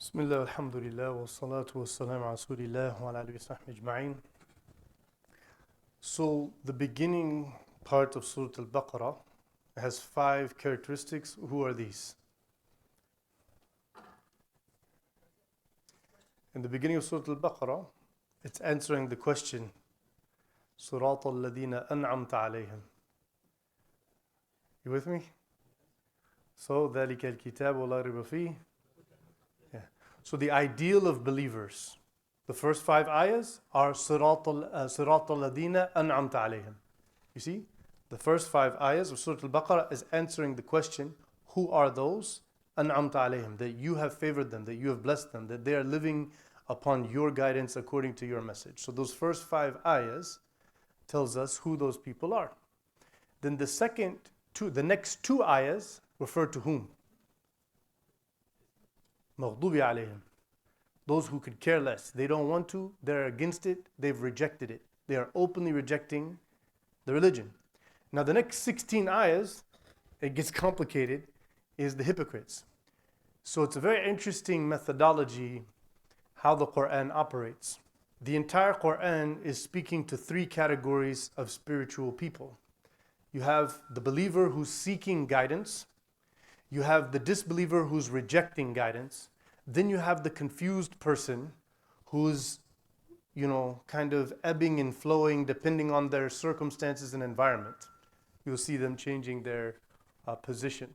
Bismillah, alhamdulillah, wa salatu wa salam ala rasulillah wa ala alihi wa sahbihi ajma'in. So the beginning part of Surah Al-Baqarah has 5 characteristics. Who are these? In the beginning of Surah Al-Baqarah, it's answering the question, Surat al-ladina an'amta alayhim. You with me? So, ذَلِكَ الْكِتَابُ وَلَا رِيبَ فِيهِ. So the ideal of believers, the first 5 ayahs are Sirat al-ladina an'amta alayhim. You see, the first 5 ayahs of Surah Al-Baqarah is answering the question, who are those an'amta alayhim, that you have favored them, that you have blessed them, that they are living upon your guidance according to your message. So those first 5 ayahs tells us who those people are. Then the next 2 ayahs refer to whom? Maghdubi alayhim. Those who could care less. They don't want to, they're against it, they've rejected it. They are openly rejecting the religion. Now the next 16 ayahs, it gets complicated, is the hypocrites. So it's a very interesting methodology how the Quran operates. The entire Quran is speaking to 3 categories of spiritual people. You have the believer who's seeking guidance. You have the disbeliever who's rejecting guidance. Then you have the confused person who's, kind of ebbing and flowing depending on their circumstances and environment. You'll see them changing their position.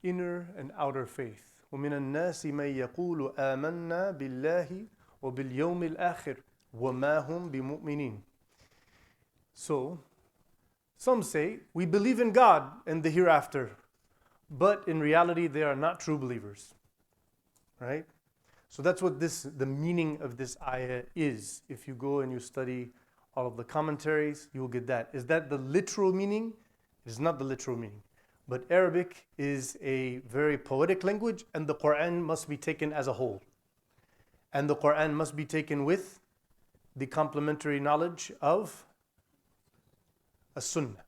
Inner and outer faith. وَمِنَ النَّاسِ مَن يَقُولُ آمَنَّا بِاللَّهِ وَبِالْيَوْمِ الْآخِرِ وَمَا هُمْ بِمُؤْمِنِينَ. So, some say, we believe in God and the hereafter. But in reality, they are not true believers, right? So that's what the meaning of this ayah is. If you go and you study all of the commentaries, you will get that. Is that the literal meaning? It is not the literal meaning. But Arabic is a very poetic language, and the Quran must be taken as a whole. And the Quran must be taken with the complementary knowledge of a sunnah.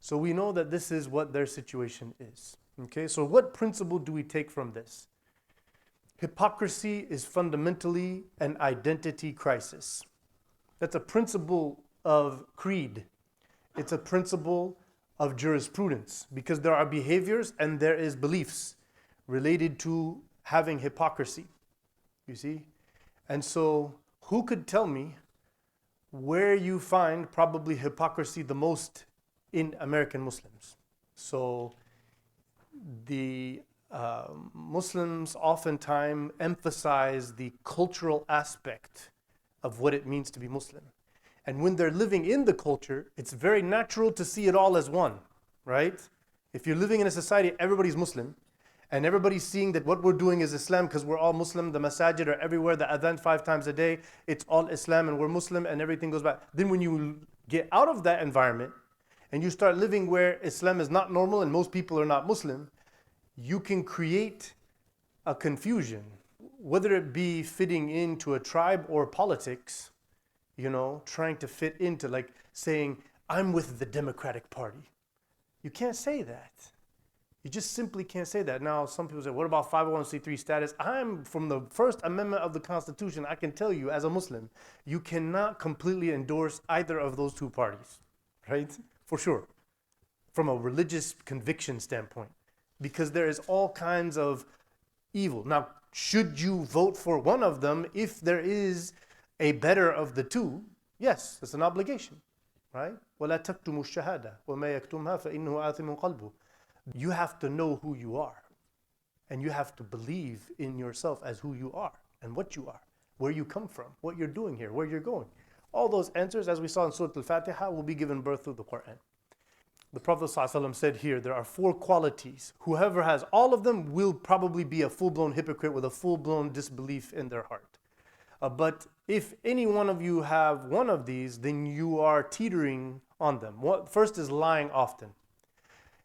So we know that this is what their situation is. Okay, so what principle do we take from this? Hypocrisy is fundamentally an identity crisis. That's a principle of creed. It's a principle of jurisprudence because there are behaviors and there is beliefs related to having hypocrisy. You see? And so who could tell me where you find probably hypocrisy the most in American Muslims? So the Muslims oftentimes emphasize the cultural aspect of what it means to be Muslim. And when they're living in the culture, it's very natural to see it all as one, right? If you're living in a society, everybody's Muslim, and everybody's seeing that what we're doing is Islam because we're all Muslim, the masajid are everywhere, the adhan 5 times a day, it's all Islam and we're Muslim and everything goes back. Then when you get out of that environment, and you start living where Islam is not normal and most people are not Muslim, you can create a confusion, whether it be fitting into a tribe or politics, trying to fit into, like saying, I'm with the Democratic Party. You can't say that. You just simply can't say that. Now, some people say, what about 501c3 status? I'm from the First Amendment of the Constitution. I can tell you as a Muslim, you cannot completely endorse either of those 2 parties, right? For sure, from a religious conviction standpoint, because there is all kinds of evil. Now, should you vote for one of them if there is a better of the 2? Yes, it's an obligation, right? وَلَا تَكْتُمُوا الشَّهَادَةَ وَمَا يَكْتُمْهَا فَإِنَّهُ آثِمٌ قَلْبُهُ. You have to know who you are, and you have to believe in yourself as who you are and what you are, where you come from, what you're doing here, where you're going. All those answers, as we saw in Surah Al-Fatiha, will be given birth through the Quran. The Prophet ﷺ said here, there are 4 qualities. Whoever has all of them will probably be a full-blown hypocrite with a full-blown disbelief in their heart. But if any one of you have one of these, then you are teetering on them. First is lying often.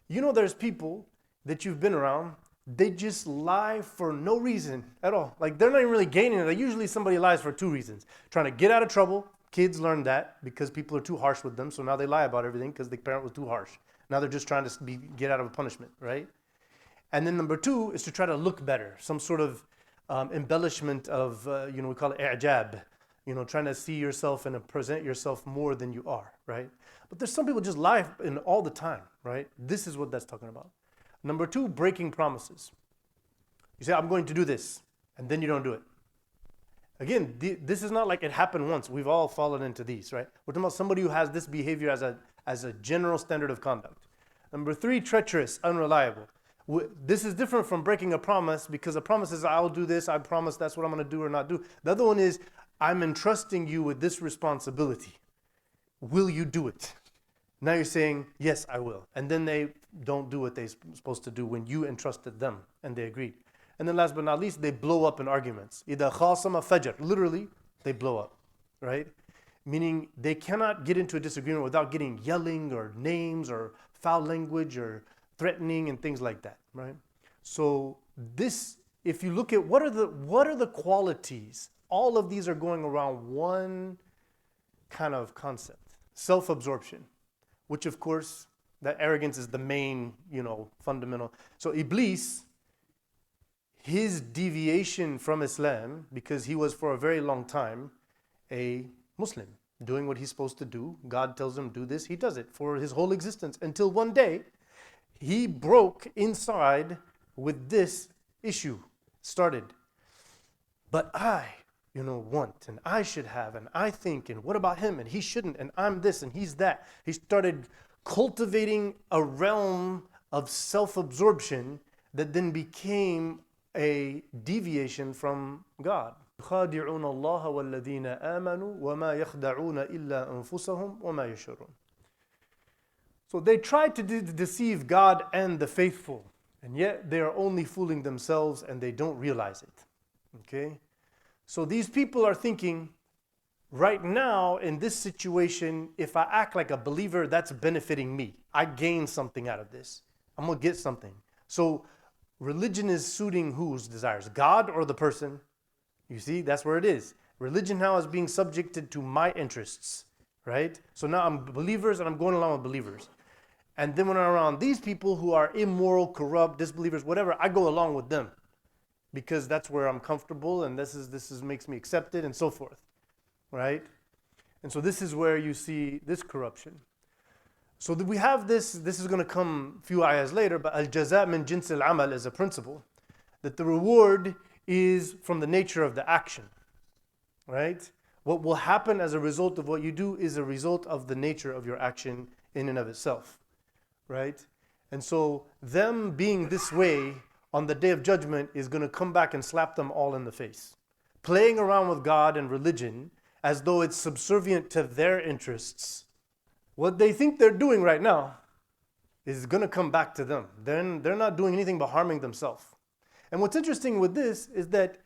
There's people that you've been around, they just lie for no reason at all. Like they're not even really gaining it. Like usually somebody lies for 2 reasons. Trying to get out of trouble. Kids learn that because people are too harsh with them. So now they lie about everything because the parent was too harsh. Now they're just trying to get out of a punishment, right? And then number 2 is to try to look better. Some sort of embellishment of, we call it i'jab, trying to see yourself and present yourself more than you are, right? But there's some people just lie in all the time, right? This is what that's talking about. Number two, breaking promises. You say, I'm going to do this, and then you don't do it. Again, this is not like it happened once. We've all fallen into these, right? We're talking about somebody who has this behavior as a general standard of conduct. Number three, treacherous, unreliable. This is different from breaking a promise, because a promise is, I'll do this, I promise that's what I'm going to do or not do. The other one is, I'm entrusting you with this responsibility. Will you do it? Now you're saying, yes, I will. And then they don't do what they're supposed to do when you entrusted them and they agreed. And then last but not least, they blow up in arguments. إِذَا خَاصَمَ فَجَرْ. Literally, they blow up, right? Meaning they cannot get into a disagreement without getting yelling or names or foul language or threatening and things like that, right? So this, if you look at what are the qualities, all of these are going around one kind of concept, self-absorption, which of course, that arrogance is the main, fundamental. So Iblis, his deviation from Islam, because he was for a very long time a Muslim, doing what he's supposed to do. God tells him, do this, he does it for his whole existence, until one day, he broke inside with this issue, started. But I, want, and I should have, and I think, and what about him, and he shouldn't, and I'm this, and he's that. He started cultivating a realm of self-absorption that then became a deviation from God. يخادعون الله والذين آمنوا وما يخدعون إلا أنفسهم وما يشعرون. So they tried to deceive God and the faithful, and yet they are only fooling themselves and they don't realize it. Okay? So these people are thinking, right now in this situation, if I act like a believer, that's benefiting me. I gain something out of this. I'm going to get something. So religion is suiting whose desires? God or the person? You see, that's where it is. Religion now is being subjected to my interests, right? So now I'm believers and I'm going along with believers. And then when I'm around these people who are immoral, corrupt, disbelievers, whatever, I go along with them because that's where I'm comfortable and this makes me accepted and so forth, right? And so this is where you see this corruption. So that we have this is going to come a few ayahs later, but al-jaza min jins al-amal is a principle, that the reward is from the nature of the action, right? What will happen as a result of what you do is a result of the nature of your action in and of itself, right? And so them being this way on the day of judgment is going to come back and slap them all in the face. Playing around with God and religion as though it's subservient to their interests. What they think they're doing right now is going to come back to them. They're not doing anything but harming themselves. And what's interesting with this is that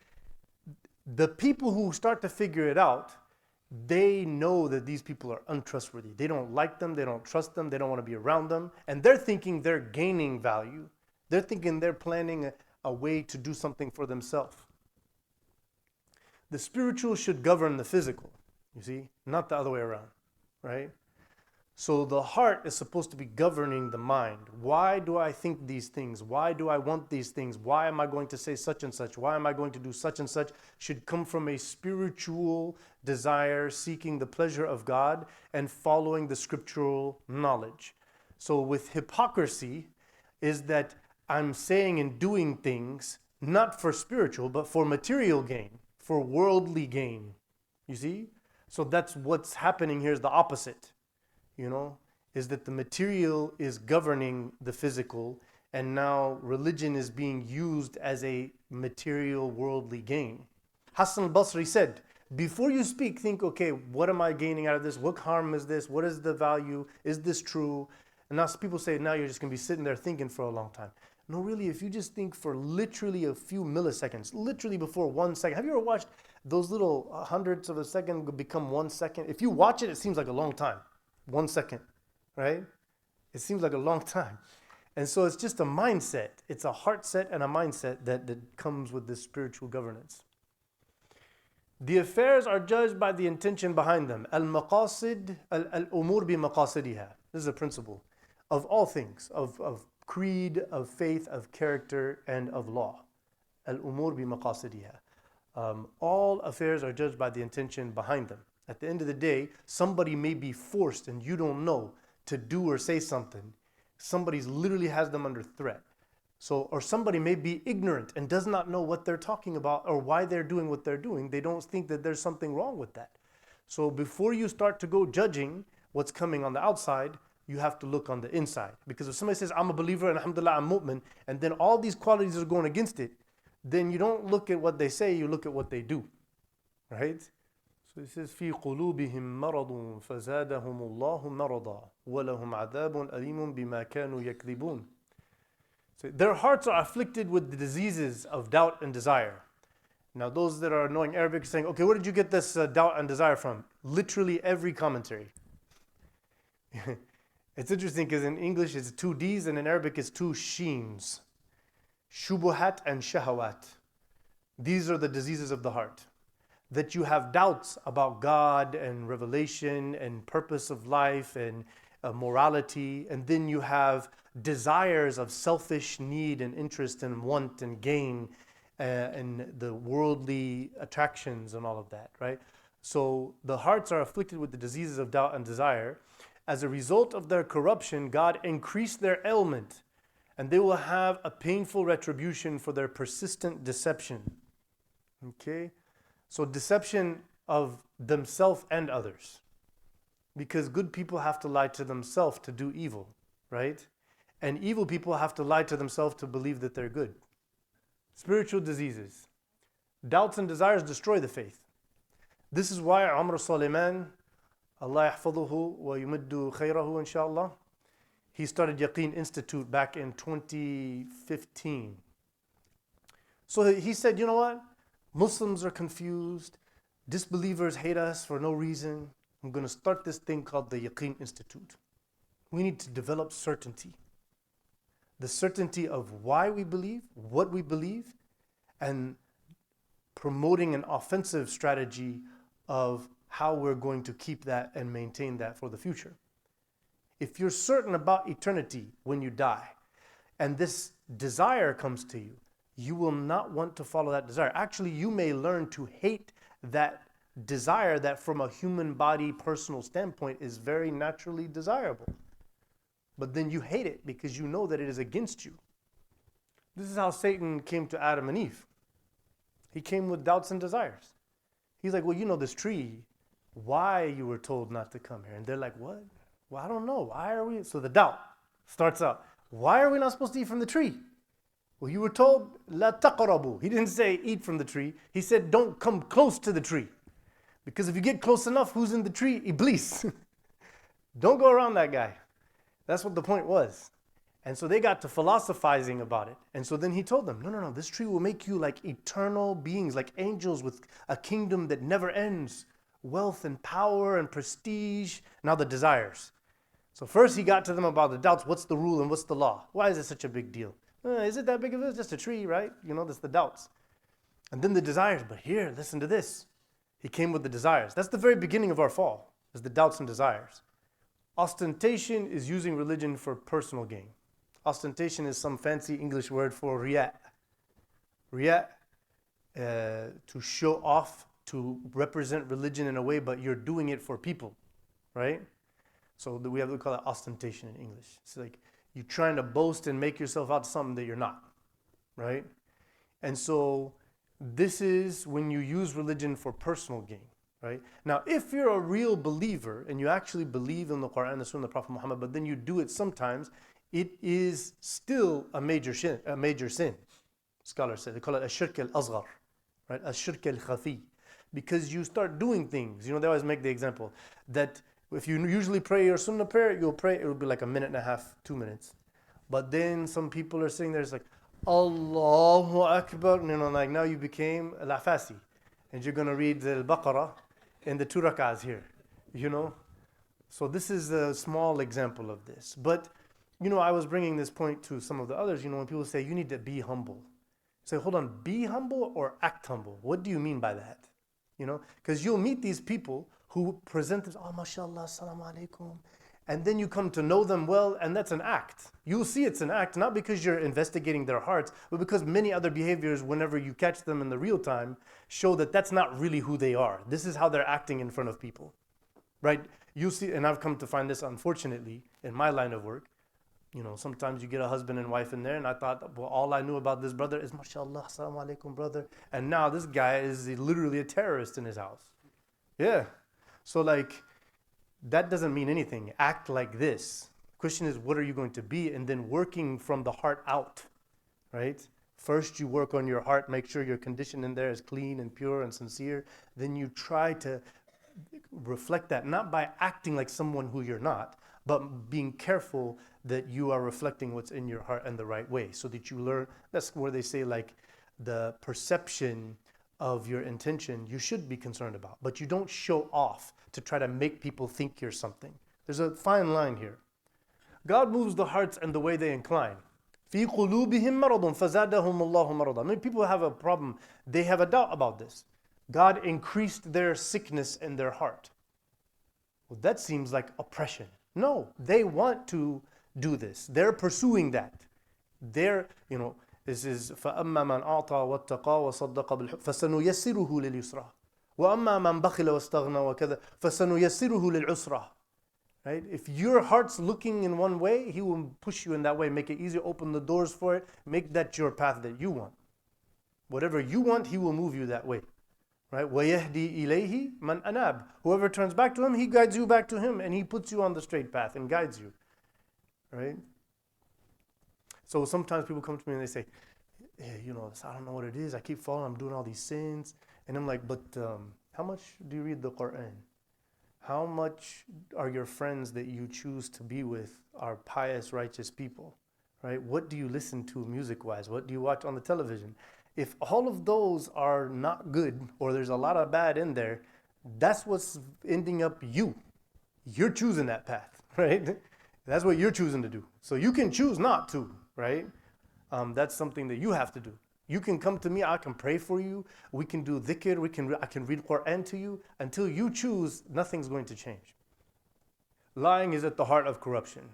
the people who start to figure it out, they know that these people are untrustworthy. They don't like them, they don't trust them, they don't want to be around them, and they're thinking they're gaining value. They're thinking they're planning a way to do something for themselves. The spiritual should govern the physical, you see, not the other way around, right? So the heart is supposed to be governing the mind. Why do I think these things? Why do I want these things? Why am I going to say such and such? Why am I going to do such and such? Should come from a spiritual desire, seeking the pleasure of God and following the scriptural knowledge. So with hypocrisy is that I'm saying and doing things not for spiritual, but for material gain, for worldly gain. You see? So that's what's happening here is the opposite. Is that the material is governing the physical, and now religion is being used as a material worldly gain. Hassan al-Basri said, before you speak, think, okay, what am I gaining out of this? What harm is this? What is the value? Is this true? And now people say, now you're just going to be sitting there thinking for a long time. No, really, if you just think for literally a few milliseconds, literally before 1 second. Have you ever watched those little hundredths of a second become 1 second? If you watch it, it seems like a long time. 1 second, right? It seems like a long time. And so it's just a mindset. It's a heart set and a mindset that comes with this spiritual governance. The affairs are judged by the intention behind them. Al-maqasid, al-umur bi-maqasidiha. This is a principle of all things, of creed, of faith, of character, and of law. الأمور بمقاصدها. All affairs are judged by the intention behind them. At the end of the day, somebody may be forced, and you don't know, to do or say something. Somebody literally has them under threat. So, or somebody may be ignorant and does not know what they're talking about or why they're doing what they're doing. They don't think that there's something wrong with that. So before you start to go judging what's coming on the outside, you have to look on the inside. Because if somebody says, I'm a believer and alhamdulillah, I'm mu'min, and then all these qualities are going against it, then you don't look at what they say, you look at what they do. Right? So it says, في قلوبهم مرض فزادهم الله مرضا ولهم عذاب أليم بما كانوا يكذبون. So their hearts are afflicted with the diseases of doubt and desire. Now those that are knowing Arabic are saying, okay, where did you get this doubt and desire from? Literally every commentary. It's interesting because in English it's 2 D's and in Arabic it's 2 sheens. Shubuhat and shahawat. These are the diseases of the heart. That you have doubts about God and revelation and purpose of life and morality, and then you have desires of selfish need and interest and want and gain and the worldly attractions and all of that, right? So the hearts are afflicted with the diseases of doubt and desire. As a result of their corruption, God increased their ailment, and they will have a painful retribution for their persistent deception. Okay? So deception of themselves and others. Because good people have to lie to themselves to do evil, right? And evil people have to lie to themselves to believe that they're good. Spiritual diseases. Doubts and desires destroy the faith. This is why Umar Suleiman, Allah yahfaduhu wa yumiddu khayrahu inshallah, he started Yaqeen Institute back in 2015. So he said, you know what? Muslims are confused. Disbelievers hate us for no reason. I'm going to start this thing called the Yaqeen Institute. We need to develop certainty. The certainty of why we believe, what we believe, and promoting an offensive strategy of how we're going to keep that and maintain that for the future. If you're certain about eternity when you die, and this desire comes to you, you will not want to follow that desire. Actually, you may learn to hate that desire that from a human body personal standpoint is very naturally desirable. But then you hate it because you know that it is against you. This is how Satan came to Adam and Eve. He came with doubts and desires. He's like, well, you know this tree, why you were told not to come here. And they're like, what? Well, I don't know. Why are we? So the doubt starts out. Why are we not supposed to eat from the tree? Well, you were told, la taqrabu. He didn't say eat from the tree. He said, don't come close to the tree. Because if you get close enough, who's in the tree? Iblis. Don't go around that guy. That's what the point was. And so they got to philosophizing about it. And so then he told them, no, this tree will make you like eternal beings, like angels with a kingdom that never ends. Wealth and power and prestige. Now the desires. So first he got to them about the doubts. What's the rule and what's the law? Why is it such a big deal? Is it that big of it? It's just a tree, right? You know, that's the doubts. And then the desires. But here, listen to this. He came with the desires. That's the very beginning of our fall, is the doubts and desires. Ostentation is using religion for personal gain. Ostentation is some fancy English word for riya. Riya, to show off, to represent religion in a way, but you're doing it for people, right? So we have to call it ostentation in English. It's like you're trying to boast and make yourself out to something that you're not, right? And so this is when you use religion for personal gain, right? Now, if you're a real believer and you actually believe in the Quran, the Sunnah of the Prophet Muhammad, but then you do it sometimes, it is still a major sin. Scholars say, they call it ash-shirk al-asghar, right? Ash-shirk al-khafi. Because you start doing things, they always make the example that if you usually pray your Sunnah prayer, you'll pray, it'll be like a minute and a half, 2 minutes. But then some people are sitting there, it's like, Allahu Akbar, like now you became al-Afasi. And you're going to read the Al-Baqarah in the 2 rak'ahs here, So this is a small example of this. But, I was bringing this point to some of the others, when people say you need to be humble. Say, hold on, be humble or act humble? What do you mean by that? Because you'll meet these people who present this, oh, mashallah, assalamu alaikum. and then you come to know them well, and that's an act. You'll see it's an act, not because you're investigating their hearts, but because many other behaviors, whenever you catch them in the real time, show that that's not really who they are. This is how they're acting in front of people, right? You see, and I've come to find this, unfortunately, in my line of work. You know, sometimes you get a husband and wife in there, and I thought, well, all I knew about this brother is, mashallah, assalamu alaikum, brother. And now this guy is literally a terrorist in his house. Yeah. So like, that doesn't mean anything. Act like this. Question is, what are you going to be? And then working from the heart out, right? First, you work on your heart, make sure your condition in there is clean and pure and sincere. Then you try to reflect that, not by acting like someone who you're not, but being careful that you are reflecting what's in your heart in the right way, so that you learn. That's where they say, like, the perception of your intention you should be concerned about, but you don't show off to try to make people think you're something. There's a fine line here. God moves the hearts and the way they incline. في قلوبهم مرض فزادهم الله مرضا. Many people have a problem. They have a doubt about this. God increased their sickness in their heart. Well, that seems like oppression. No, they want to do this. They're pursuing that. This is فَأَمَّا مَنْ أَعْطَى وَاتَّقَى وَصَدَّقَ بِالْحُسْنَى فَسَنُيَسِّرُهُ لِلْيُسْرَى وَأَمَّا مَنْ بَخِلَ وَاسْتَغْنَى وَكَذَا فَسَنُيَسِّرُهُ لِلْعُسْرَى. Right? If your heart's looking in one way, He will push you in that way, make it easier, open the doors for it, make that your path that you want. Whatever you want, He will move you that way. Right? وَيَهْدِي إِلَيْهِ مَنْ أَنَابَ. Whoever turns back to Him, He guides you back to Him, and He puts you on the straight path and guides you. Right? So sometimes people come to me and they say, hey, I don't know what it is. I keep falling. I'm doing all these sins. And I'm like, but how much do you read the Quran? How much are your friends that you choose to be with are pious, righteous people? Right? What do you listen to music-wise? What do you watch on the television? If all of those are not good, or there's a lot of bad in there, that's what's ending up you. You're choosing that path, right? That's what you're choosing to do. So you can choose not to, right? That's something that you have to do. You can come to me, I can pray for you, we can do dhikr, I can read Quran to you. Until you choose, nothing's going to change. Lying is at the heart of corruption.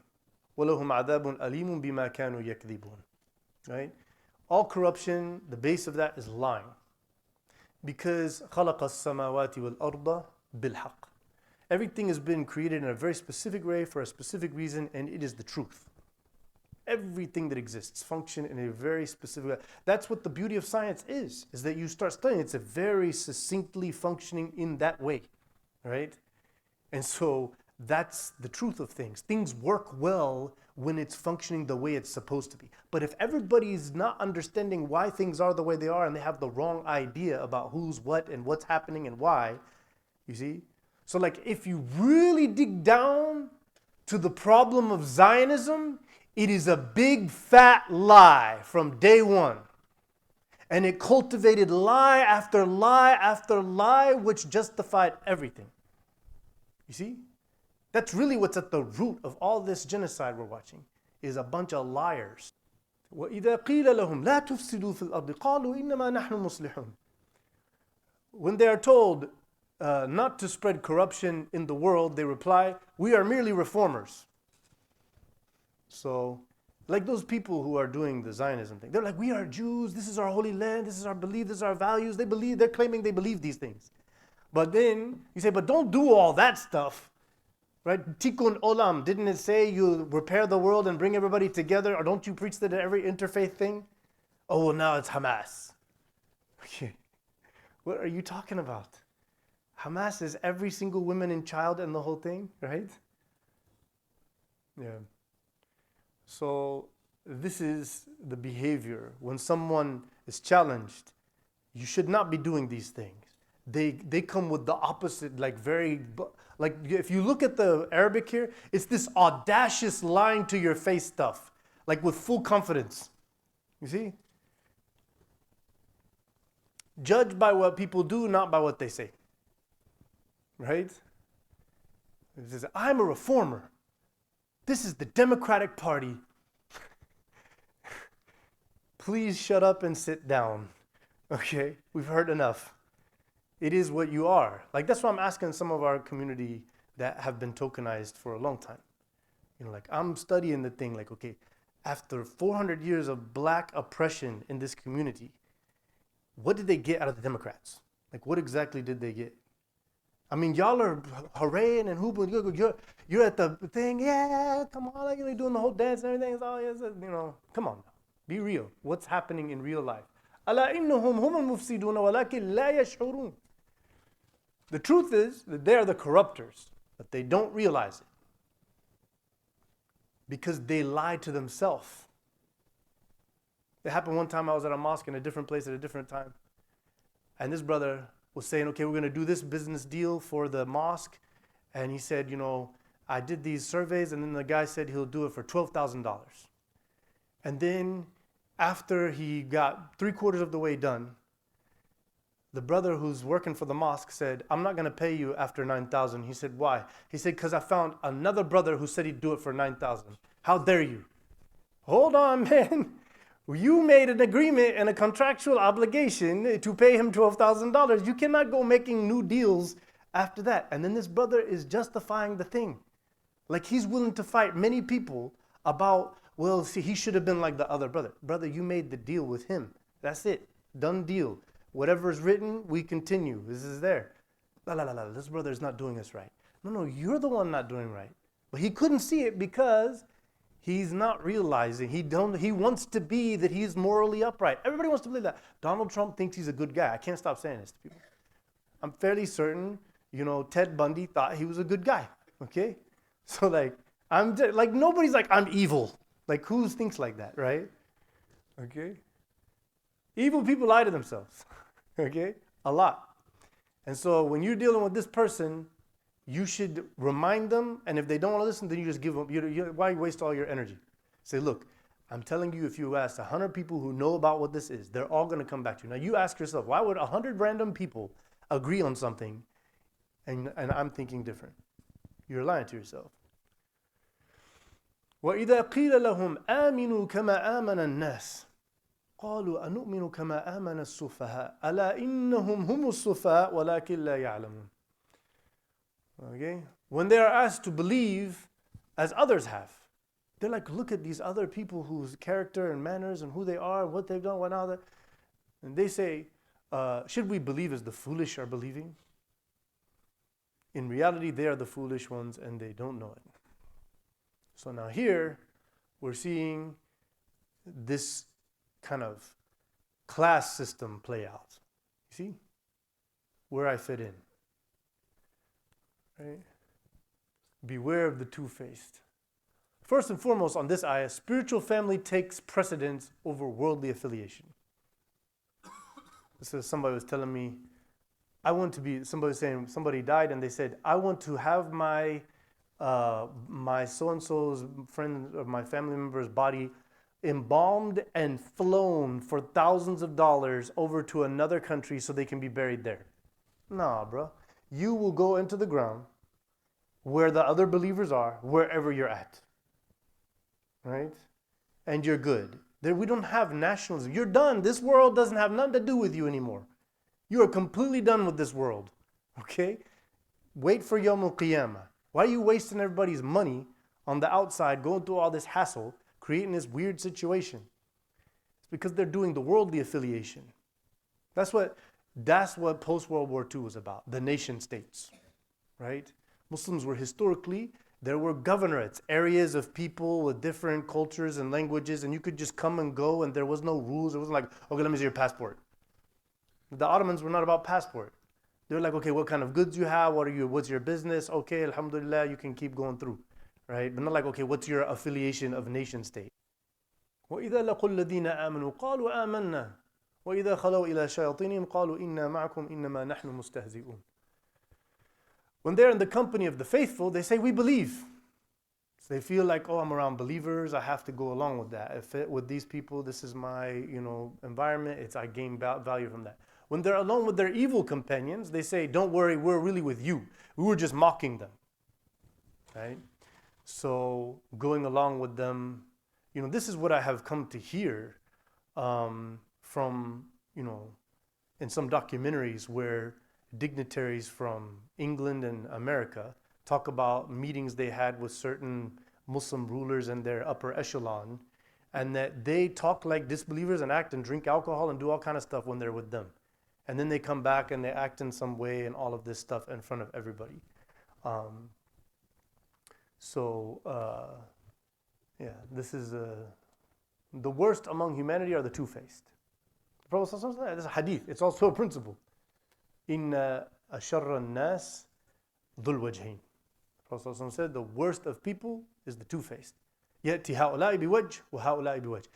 وَلَهُمْ عَذَابٌ أَلِيمٌ بِمَا كَانُوا يَكْذِبُونَ. Right? All corruption, the base of that is lying. Because خَلَقَ السَّمَاوَاتِ وَالْأَرْضَ بِالْحَقِّ. Everything has been created in a very specific way for a specific reason, and it is the truth. Everything that exists function in a very specific way. That's what the beauty of science is that you start studying. It's a very succinctly functioning in that way, right? And so that's the truth of things. Things work well when it's functioning the way it's supposed to be. But if everybody's not understanding why things are the way they are and they have the wrong idea about who's what and what's happening and why, you see? So like if you really dig down to the problem of Zionism, it is a big fat lie from day one. And it cultivated lie after lie after lie, which justified everything. You see? That's really what's at the root of all this genocide we're watching, is a bunch of liars. وَإِذَا قِيلَ لَهُمْ لَا تُفْسِدُوا فِي الْأَرْضِ قَالُوا إِنَّمَا نَحْنُ مُصْلِحُونَ. When they are told not to spread corruption in the world, they reply, we are merely reformers. So, like those people who are doing the Zionism thing, they're like, we are Jews, this is our holy land, this is our belief, this is our values. They're claiming they believe these things. But then you say, but don't do all that stuff. Right? Tikkun olam, didn't it say you repair the world and bring everybody together? Or don't you preach that at every interfaith thing? Oh, well, now it's Hamas. Okay. What are you talking about? Hamas is every single woman and child in the whole thing, right? Yeah. So this is the behavior. When someone is challenged, you should not be doing these things. They come with the opposite, like if you look at the Arabic here, it's this audacious lying to your face stuff, like with full confidence. You see? Judge by what people do, not by what they say. Right? It says, I'm a reformer. This is the Democratic Party. Please shut up and sit down. Okay? We've heard enough. It is what you are. Like that's why I'm asking some of our community that have been tokenized for a long time. Like I'm studying the thing, like, okay, after 400 years of black oppression in this community, what did they get out of the Democrats? Like, what exactly did they get? I mean, y'all are hooraying and hooping. You're at the thing, yeah, come on, like you're doing the whole dance and everything. It's all, come on now. Be real. What's happening in real life? أَلَا إِنَّهُمْ هُمُ الْمُفْسِدُونَ وَلَكِنْ لَا يَشْعُرُونَ. The truth is that they're the corruptors, but they don't realize it. Because they lie to themselves. It happened one time. I was at a mosque in a different place at a different time. And this brother was saying, okay, we're going to do this business deal for the mosque. And he said, I did these surveys, and then the guy said he'll do it for $12,000. And then after he got 3/4 of the way done, the brother who's working for the mosque said, I'm not going to pay you after 9,000. He said, why? He said, because I found another brother who said he'd do it for 9,000. How dare you? Hold on, man. You made an agreement and a contractual obligation to pay him $12,000. You cannot go making new deals after that. And then this brother is justifying the thing. Like he's willing to fight many people about, well, see, he should have been like the other brother. Brother, you made the deal with him. That's it. Done deal. Whatever is written, we continue. This is there. This brother is not doing this right. No, you're the one not doing right. But he couldn't see it because he's not realizing. He wants to be that he's morally upright. Everybody wants to believe that. Donald Trump thinks he's a good guy. I can't stop saying this to people. I'm fairly certain, Ted Bundy thought he was a good guy. Okay? So nobody's like, I'm evil. Like who thinks like that, right? Okay? Evil people lie to themselves. Okay? A lot. And so when you're dealing with this person, you should remind them, and if they don't want to listen, then you just give them, why waste all your energy? Say, look, I'm telling you, if you ask 100 people who know about what this is, they're all going to come back to you. Now you ask yourself, why would 100 random people agree on something and I'm thinking different? You're lying to yourself. وَإِذَا قِيلَ لَهُمْ آمِنُوا كَمَا آمَنَ النَّاسِ قالوا أنؤمن كما آمن السفهاء ألا إنهم هم السفهاء ولكن لا يعلمون. Okay? When they are asked to believe as others have, they're like, look at these other people whose character and manners and who they are, what they've done, what now that. And they say, should we believe as the foolish are believing? In reality, they are the foolish ones and they don't know it. So now here, we're seeing this kind of class system play out. You see? Where I fit in. Right? Beware of the two-faced. First and foremost on this ayah, spiritual family takes precedence over worldly affiliation. So somebody was telling me, somebody was saying, somebody died and they said, I want to have my so-and-so's friend or my family member's body embalmed and flown for thousands of dollars over to another country so they can be buried there. Nah, bro. You will go into the ground where the other believers are, wherever you're at. Right? And you're good. We don't have nationalism. You're done. This world doesn't have nothing to do with you anymore. You are completely done with this world. Okay? Wait for Yawm al-Qiyamah. Why are you wasting everybody's money on the outside, going through all this hassle, creating this weird situation? It's because they're doing the worldly affiliation. That's what post-World War II was about, the nation states, right? Muslims were historically, there were governorates, areas of people with different cultures and languages, and you could just come and go and there was no rules. It wasn't like, okay, let me see your passport. The Ottomans were not about passport. They were like, okay, what kind of goods you have? What's your business? Okay, alhamdulillah, you can keep going through, right? But not like, okay, what's your affiliation of nation state? وَإِذَا لَقُوا الَّذِينَ آمَنُوا قَالُوا آمَنَّا وَإِذَا خَلَوْا إِلَى شَيَاطِينِهِمْ قَالُوا إِنَّا مَعَكُمْ إِنَّمَا نَحْنُ مُسْتَهْزِئُونَ. When they're in the company of the faithful, they say, we believe. So they feel like, oh, I'm around believers, I have to go along with that. With these people, this is my, environment, I gain value from that. When they're alone with their evil companions, they say, don't worry, we're really with you. We were just mocking them, right? So going along with them, this is what I have come to hear from, in some documentaries where dignitaries from England and America talk about meetings they had with certain Muslim rulers and their upper echelon, and that they talk like disbelievers and act and drink alcohol and do all kind of stuff when they're with them. And then they come back and they act in some way and all of this stuff in front of everybody. This is the worst among humanity are the two-faced. The Prophet ﷺ, this is a hadith, it's also a principle. Inna asharra nas dhul wajhain. The Prophet ﷺ said the worst of people is the two-faced. Yati ha'ula'i biwajh wa ha'ula'i biwajh.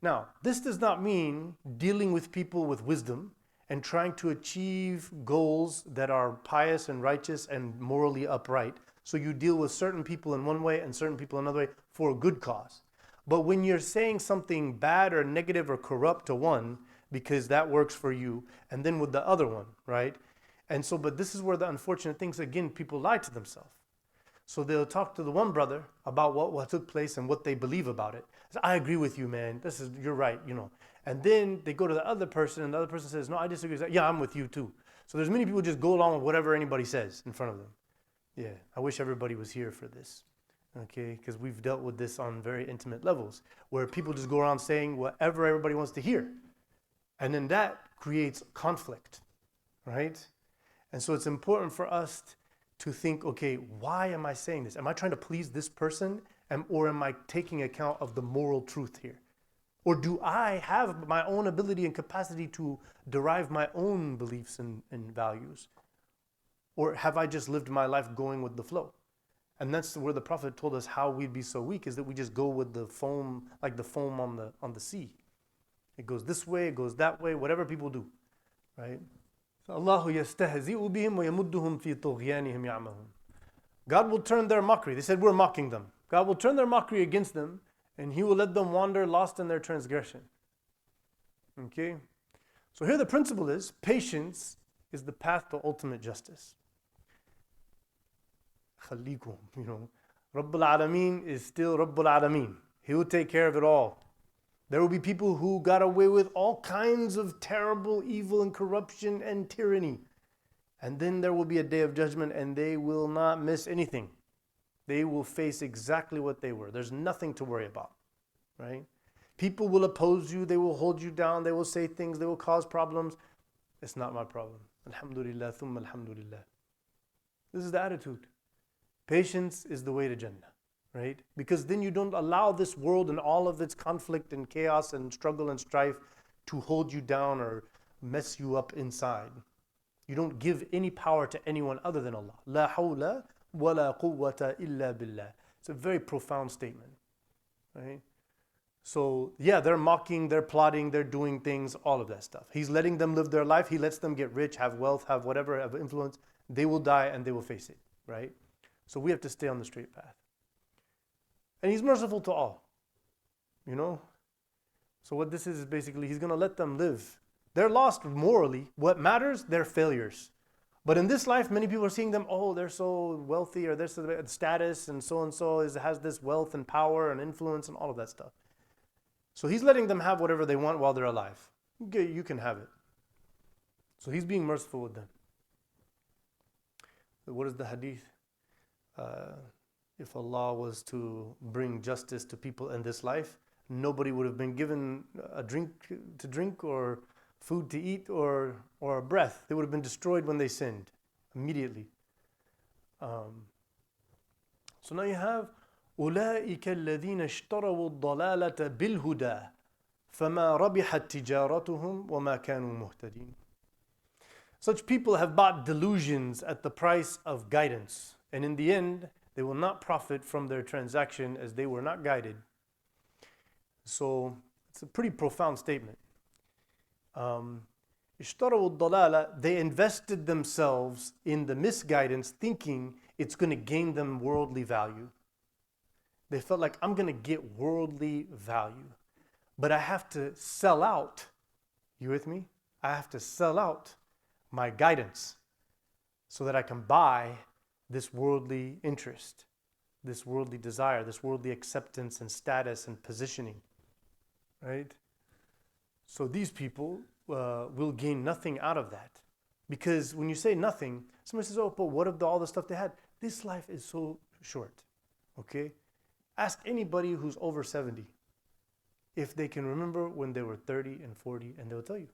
Now, this does not mean dealing with people with wisdom and trying to achieve goals that are pious and righteous and morally upright. So you deal with certain people in one way and certain people another way for a good cause. But when you're saying something bad or negative or corrupt to one, because that works for you, and then with the other one, right? And so, but this is where the unfortunate things, again, people lie to themselves. So they'll talk to the one brother about what took place and what they believe about it. So, I agree with you, man. You're right, you know. And then they go to the other person and the other person says, no, I disagree. Yeah, I'm with you too. So there's many people who just go along with whatever anybody says in front of them. Yeah, I wish everybody was here for this. Okay, because we've dealt with this on very intimate levels where people just go around saying whatever everybody wants to hear. And then that creates conflict, right? And so it's important for us to think, okay, why am I saying this? Am I trying to please this person? Or am I taking account of the moral truth here? Or do I have my own ability and capacity to derive my own beliefs and values? Or have I just lived my life going with the flow? And that's where the Prophet told us how we'd be so weak, is that we just go with the foam, like the foam on the sea. It goes this way, it goes that way, whatever people do, right? Allahu yastahzi'u bihim wa yamudduhum fi tughyanihim ya'mahun. God will turn their mockery. They said we're mocking them. God will turn their mockery against them, and He will let them wander lost in their transgression. Okay? So here the principle is, patience is the path to ultimate justice. Khalikum, you know. Rabbul Alameen is still Rabbul Alameen. He will take care of it all. There will be people who got away with all kinds of terrible evil and corruption and tyranny. And then there will be a day of judgment and they will not miss anything. They will face exactly what they were. There's nothing to worry about, right? People will oppose you. They will hold you down. They will say things. They will cause problems. It's not my problem. Alhamdulillah, thumma alhamdulillah. This is the attitude. Patience is the way to Jannah, right? Because then you don't allow this world and all of its conflict and chaos and struggle and strife to hold you down or mess you up inside. You don't give any power to anyone other than Allah. La hawla wa la quwwata illa billah. It's a very profound statement, right? So yeah, they're mocking, they're plotting, they're doing things, all of that stuff. He's letting them live their life. He lets them get rich, have wealth, have whatever, have influence. They will die and they will face it, right? So we have to stay on the straight path. And He's merciful to all, you know? So what this is basically, He's going to let them live. They're lost morally. What matters, they're failures. But in this life, many people are seeing them, oh, they're so wealthy, or there's status, and so has this wealth and power and influence and all of that stuff. So He's letting them have whatever they want while they're alive. Okay, you can have it. So He's being merciful with them. What is the hadith? If Allah was to bring justice to people in this life, nobody would have been given a drink to drink or food to eat or a breath. They would have been destroyed when they sinned, immediately. So now you have أولئك الذين اشتروا الضلالة بالهدى فما ربحت تجارتهم وما كانوا مهتدين. Such people have bought delusions at the price of guidance, and in the end, they will not profit from their transaction as they were not guided. So it's a pretty profound statement. اشتروا الضلالة, they invested themselves in the misguidance thinking it's going to gain them worldly value. They felt like, I'm going to get worldly value, but I have to sell out. You with me? I have to sell out my guidance so that I can buy this worldly interest, this worldly desire, this worldly acceptance and status and positioning, right? So these people will gain nothing out of that. Because when you say nothing, somebody says, oh, but what of all the stuff they had? This life is so short, okay? Ask anybody who's over 70 if they can remember when they were 30 and 40, and they'll tell you.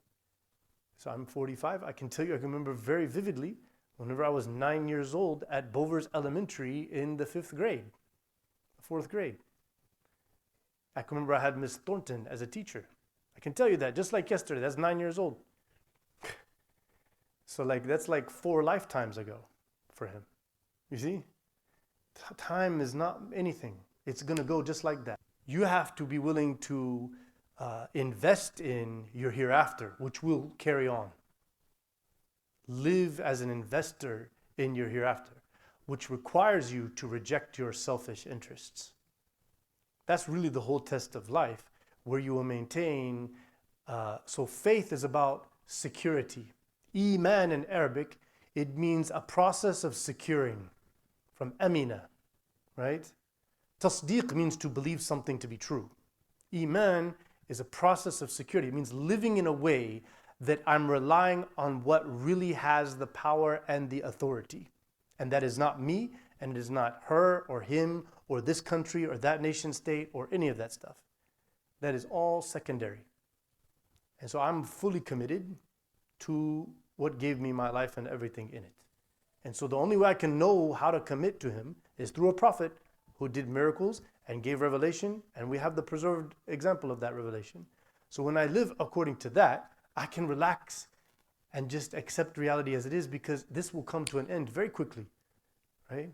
So I'm 45. I can tell you, I can remember very vividly whenever I was 9 years old at Bovers Elementary in the 5th grade, 4th grade. I can remember I had Miss Thornton as a teacher. I can tell you that just like yesterday. That's 9 years old. So that's like 4 lifetimes ago for him. You see? Time is not anything. It's going to go just like that. You have to be willing to invest in your hereafter, which will carry on. Live as an investor in your hereafter, which requires you to reject your selfish interests. That's really the whole test of life, where you will maintain. So faith is about security. Iman in Arabic, it means a process of securing, from amina, right? Tasdeeq means to believe something to be true. Iman is a process of security. It means living in a way that I'm relying on what really has the power and the authority. And that is not me, and it is not her or him or this country or that nation state or any of that stuff. That is all secondary. And so I'm fully committed to what gave me my life and everything in it. And so the only way I can know how to commit to him is through a prophet who did miracles and gave revelation, and we have the preserved example of that revelation. So when I live according to that, I can relax and just accept reality as it is, because this will come to an end very quickly, right?